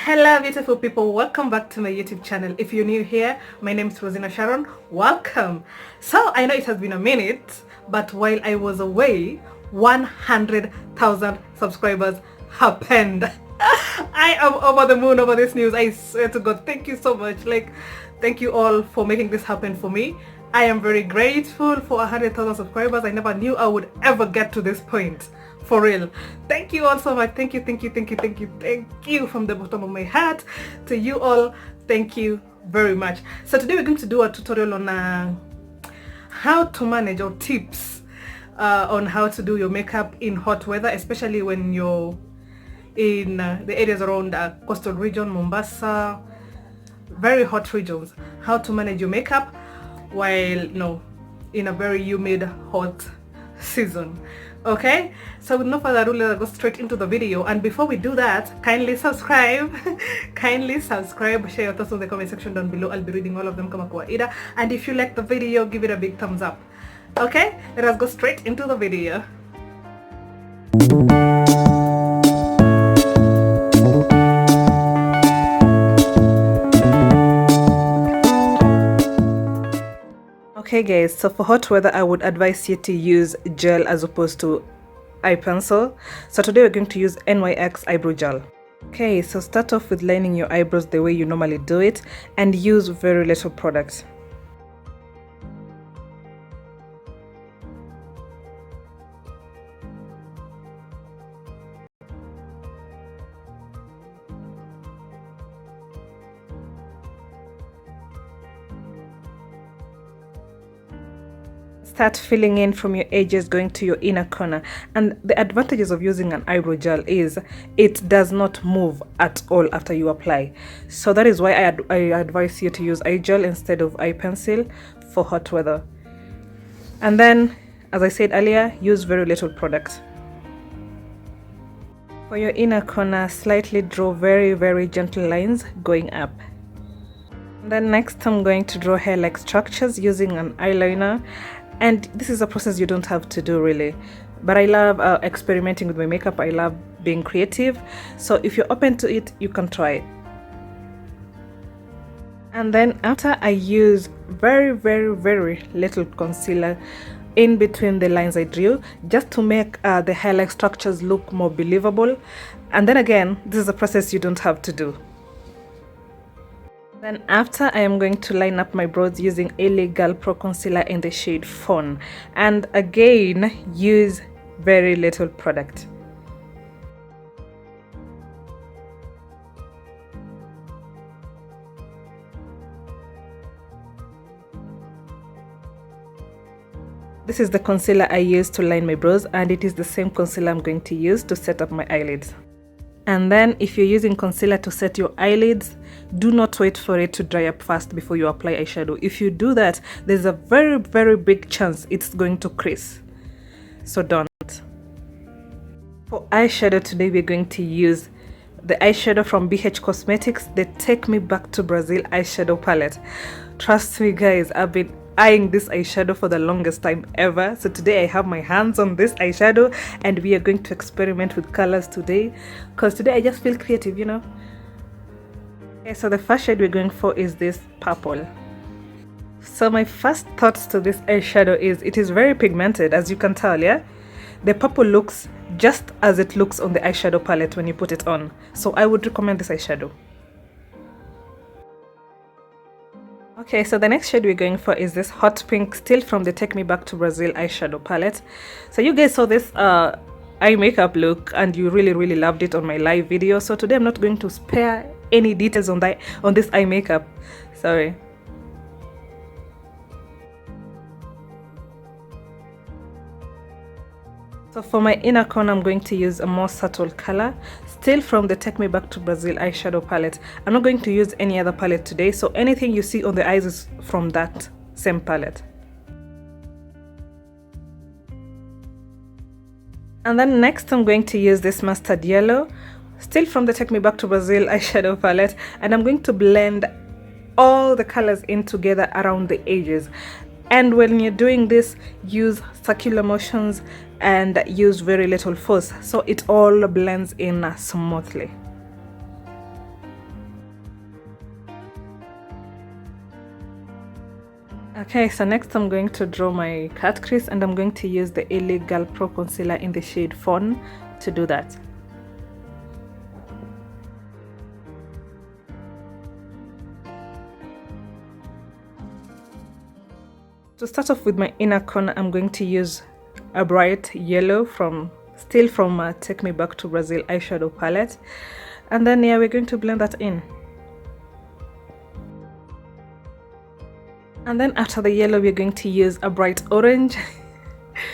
Hello beautiful people, welcome back to my YouTube channel. If you're new here, my name is Rosina Sharon. Welcome. So I know it has been a minute, but while I was away, 100,000 subscribers happened. I am over the moon over this news. I swear to God, thank you so much. Thank you all for making this happen for me. I am very grateful for 100,000 subscribers. I never knew I would ever get to this point. For real. Thank you all so much. Thank you from the bottom of my heart. To you all, thank you very much. So today we're going to do a tutorial on how to manage, or tips on how to do your makeup in hot weather, especially when you're in the areas around coastal region, Mombasa, very hot regions. How to manage your makeup while in a very humid hot season. Okay, so with no further ado, let's go straight into the video. And before we do that, kindly subscribe share your thoughts in the comment section down below. I'll be reading all of them kama kawaida. And if you like the video, give it a big thumbs up. Okay, let us go straight into the video. Okay guys, so for hot weather I would advise you to use gel as opposed to eye pencil. So today we're going to use NYX eyebrow gel. Okay, so start off with lining your eyebrows the way you normally do it and use very little product. Start filling in from your edges going to your inner corner. And the advantages of using an eyebrow gel is it does not move at all after you apply. So that is why I advise you to use eye gel instead of eye pencil for hot weather. And then, as I said earlier, use very little product. For your inner corner, slightly draw very gentle lines going up. And then next I'm going to draw hair-like structures using an eyeliner. And this is a process you don't have to do really, but I love experimenting with my makeup. I love being creative, so if you're open to it, you can try it. And then after, I use very little concealer in between the lines I drew, just to make the hair-like structures look more believable. And then again, this is a process you don't have to do. Then after, I am going to line up my brows using LA Girl Pro Concealer in the shade Fawn. And again, use very little product. This is the concealer I use to line my brows, and it is the same concealer I'm going to use to set up my eyelids. And then if you're using concealer to set your eyelids, do not wait for it to dry up fast before you apply eyeshadow. If you do that, there's a very big chance it's going to crease. So don't. For eyeshadow today, we're going to use the eyeshadow from BH Cosmetics, the Take Me Back to Brazil eyeshadow palette. Trust me guys, I've been eyeing this eyeshadow for the longest time ever. So today I have my hands on this eyeshadow and we are going to experiment with colors today, because today I just feel creative, Okay, so the first shade we're going for is this purple. So my first thoughts to this eyeshadow is it is very pigmented, as you can tell. Yeah, the purple looks just as it looks on the eyeshadow palette when you put it on, so I would recommend this eyeshadow. Okay, so the next shade we're going for is this hot pink, still from the Take Me Back to Brazil eyeshadow palette. So you guys saw this eye makeup look and you really loved it on my live video, so today I'm not going to spare any details on this eye makeup. Sorry. So for my inner corner, I'm going to use a more subtle color, still from the Take Me Back to Brazil eyeshadow palette. I'm not going to use any other palette today, so anything you see on the eyes is from that same palette. And then next I'm going to use this mustard yellow, still from the Take Me Back to Brazil eyeshadow palette, and I'm going to blend all the colors in together around the edges. And when you're doing this, use circular motions and use very little force, so it all blends in smoothly. Okay, so next I'm going to draw my cut crease, and I'm going to use the LA Girl Pro Concealer in the shade Fawn to do that. To start off with my inner corner, I'm going to use a bright yellow from Take Me Back to Brazil eyeshadow palette, and then yeah, we're going to blend that in. And then after the yellow, we're going to use a bright orange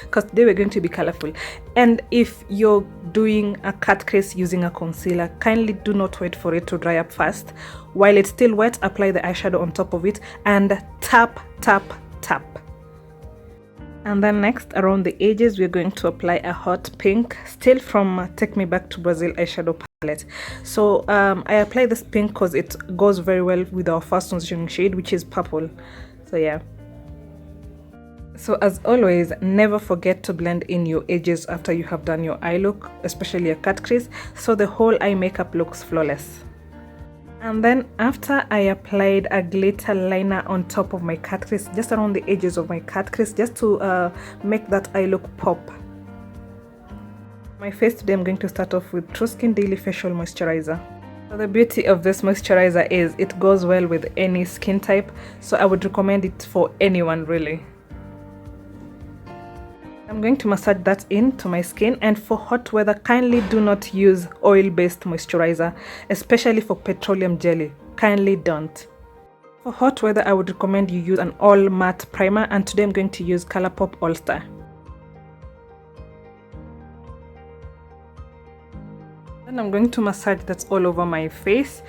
because they were going to be colorful. And if you're doing a cut crease using a concealer, kindly do not wait for it to dry up fast. While it's still wet, apply the eyeshadow on top of it and tap, tap, tap. And then next, around the edges, we're going to apply a hot pink, still from Take Me Back to Brazil eyeshadow palette. So I apply this pink because it goes very well with our first transitioning shade, which is purple. So yeah. So as always, never forget to blend in your edges after you have done your eye look, especially a cut crease, so the whole eye makeup looks flawless. And then after I applied a glitter liner on top of my cut crease, just around the edges of my cut crease, just to make that eye look pop. My face today, I'm going to start off with Truskin Daily Facial Moisturizer. So the beauty of this moisturizer is it goes well with any skin type, so I would recommend it for anyone really. I'm going to massage that into my skin, and for hot weather, kindly do not use oil-based moisturizer, especially for petroleum jelly. Kindly don't. For hot weather, I would recommend you use an all matte primer, and today I'm going to use Colourpop All Star. Then I'm going to massage that all over my face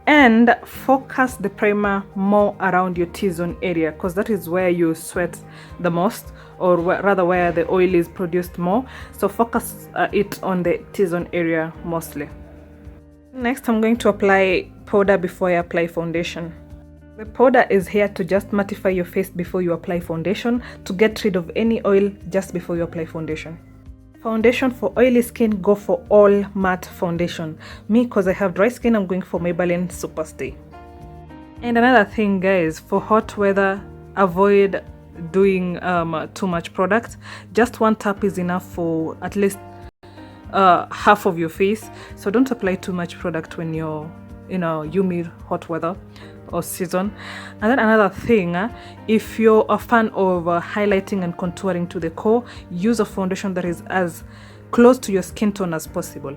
and focus the primer more around your T-zone area, because that is where you sweat the most, or rather where the oil is produced more. So focus it on the T-zone area mostly. Next, I'm going to apply powder before I apply foundation. The powder is here to just mattify your face before you apply foundation, to get rid of any oil just before you apply foundation. Foundation for oily skin, go for all matte foundation. Me, because I have dry skin, I'm going for Maybelline Superstay. And another thing, guys, for hot weather, avoid doing too much product. Just one tap is enough for at least half of your face. So don't apply too much product when you're in a humid hot weather or season. And then another thing, if you're a fan of highlighting and contouring to the core, use a foundation that is as close to your skin tone as possible.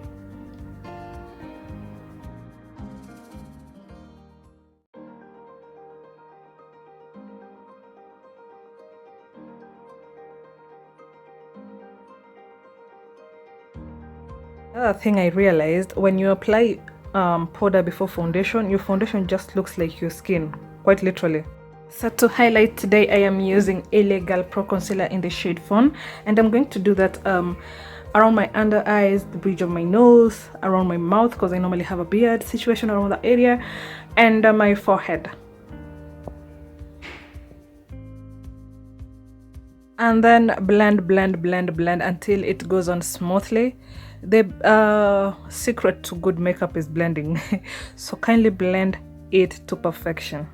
Another thing I realized, when you apply powder before foundation, your foundation just looks like your skin, quite literally. So to highlight today, I am using LA Girl Pro Concealer in the shade Fawn, and I'm going to do that around my under eyes, the bridge of my nose, around my mouth, because I normally have a beard situation around that area, and my forehead. And then blend until it goes on smoothly. The secret to good makeup is blending. So kindly blend it to perfection.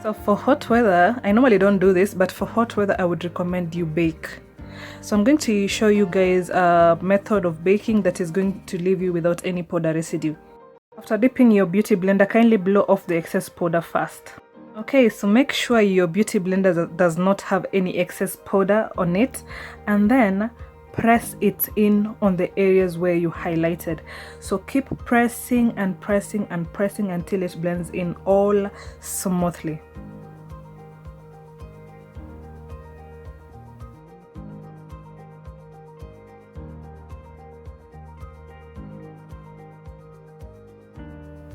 So for hot weather, I normally don't do this, but for hot weather, I would recommend you bake. So I'm going to show you guys a method of baking that is going to leave you without any powder residue. After dipping your beauty blender, kindly blow off the excess powder first. Okay, so make sure your beauty blender does not have any excess powder on it, and then press it in on the areas where you highlighted. So keep pressing and pressing and pressing until it blends in all smoothly.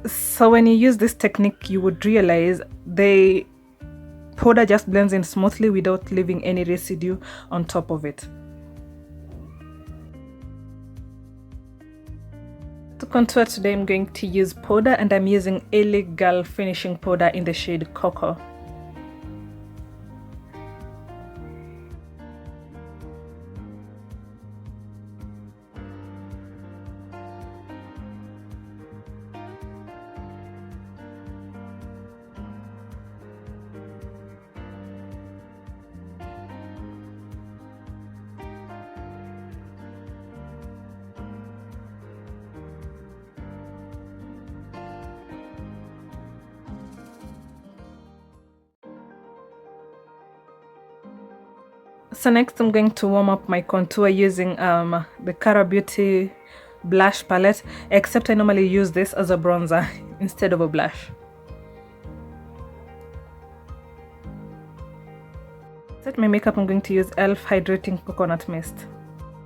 So when you use this technique, you would realize the powder just blends in smoothly without leaving any residue on top of it. contour today, I'm going to use powder, and I'm using LA Girl finishing powder in the shade Cocoa. So next I'm going to warm up my contour using the Cara Beauty blush palette, except I normally use this as a bronzer instead of a blush. To set my makeup, I'm going to use e.l.f. Hydrating Coconut Mist.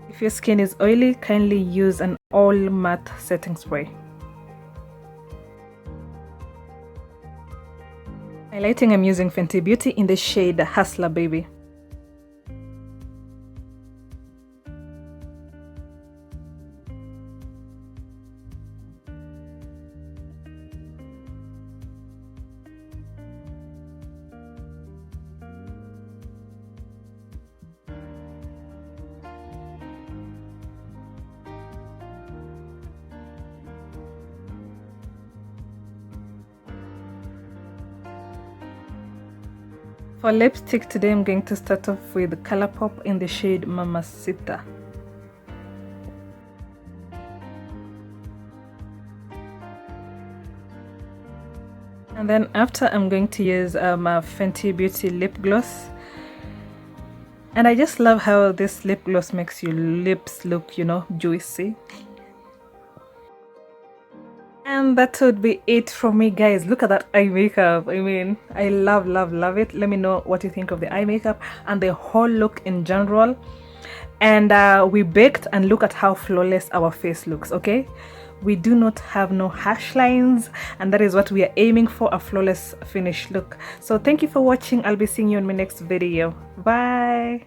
If your skin is oily, kindly use an all matte setting spray. Highlighting, I'm using Fenty Beauty in the shade Hustla Baby. For lipstick today, I'm going to start off with Colourpop in the shade Mamacita. And then after, I'm going to use my Fenty Beauty lip gloss. And I just love how this lip gloss makes your lips look, you know, juicy. And that would be it from me, guys. Look at that eye makeup. I mean, I love it. Let me know what you think of the eye makeup and the whole look in general. And we baked, and look at how flawless our face looks. Okay, we do not have no harsh lines, and that is what we are aiming for, a flawless finished look. So thank you for watching. I'll be seeing you in my next video. Bye.